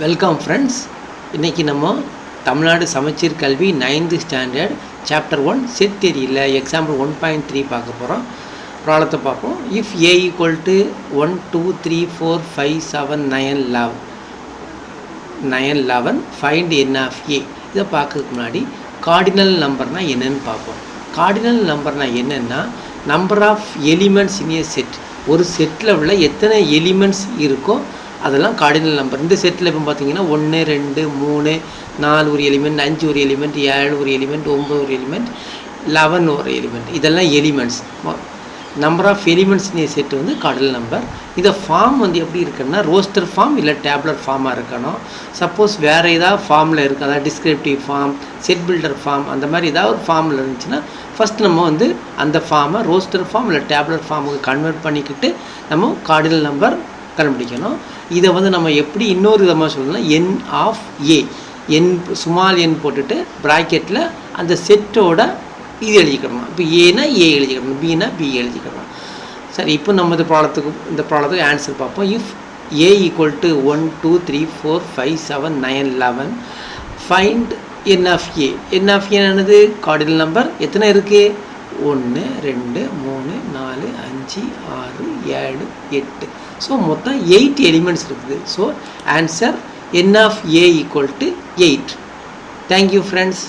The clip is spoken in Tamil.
Welcome friends. இன்றைக்கி நம்ம Tamil Nadu Samacheer Kalvi 9th standard chapter 1 set தெரியல எக்ஸாம்பிள் 1.3 பார்க்க போகிறோம். ப்ராப்ளத்தை பார்ப்போம். If A equal to 1 2 3 4 5 7 9 11 find N of A. இதை பார்க்கறதுக்கு முன்னாடி கார்டினல் நம்பர்னால் என்னென்னு பார்ப்போம். கார்டினல் நம்பர்னால் என்னென்னா number of elements in a set. ஒரு செட்டில் உள்ள எத்தனை எலிமெண்ட்ஸ் இருக்கோ அதெல்லாம் கார்டினல் நம்பர். இந்த செட்டில் இப்போ பார்த்தீங்கன்னா 1 2 3 4 ஒரு எலிமெண்ட், 5 ஒரு எலிமெண்ட், 7 ஒரு எலிமெண்ட், 9 ஒரு எலிமெண்ட், 11 ஒரு எலிமெண்ட், இதெல்லாம் elements. Number of elements in set வந்து கார்டினல் நம்பர். இதை ஃபார்ம் வந்து எப்படி இருக்குன்னா ரோஸ்டர் ஃபார்ம் இல்லை டேப்லர் ஃபார்மாக இருக்கணும். சப்போஸ் வேறு ஏதாவது ஃபார்மில் இருக்குது, அதாவது descriptive form, set builder form, அந்த மாதிரி ஏதாவது ஒரு ஃபார்மில் இருந்துச்சுன்னா ஃபஸ்ட் நம்ம வந்து அந்த ஃபார்மை ரோஸ்டர் ஃபார்ம் இல்லை டேப்லர் ஃபார்முக்கு கன்வெர்ட் பண்ணிக்கிட்டு நம்ம கார்டினல் நம்பர் கண்டுபிடிக்கணும். இதை வந்து நம்ம எப்படி இன்னொரு விதமாக சொல்லணும்னா என் ஆஃப் ஏ, என் ஸ்மால் என் போட்டுட்டு ப்ராக்கெட்டில் அந்த செட்டோட இது எழுதிக்கணும். இப்போ ஏனா ஏ எழுதிக்கணும், பினா பி எழுதிக்கணும். சரி, இப்போ நம்ம இந்த ப்ராப்ளத்துக்கு ஆன்சர் பார்ப்போம். If A equal to 1 2 3 4 5 7 9 11 find N of A. N of A என்னது கார்டினல் நம்பர். எத்தனை இருக்குது? 1 2 3 4 5 6 7 8. ஸோ மொத்தம் 8 எலிமெண்ட்ஸ் இருக்குது. So answer n of a equal to 8. Thank you friends.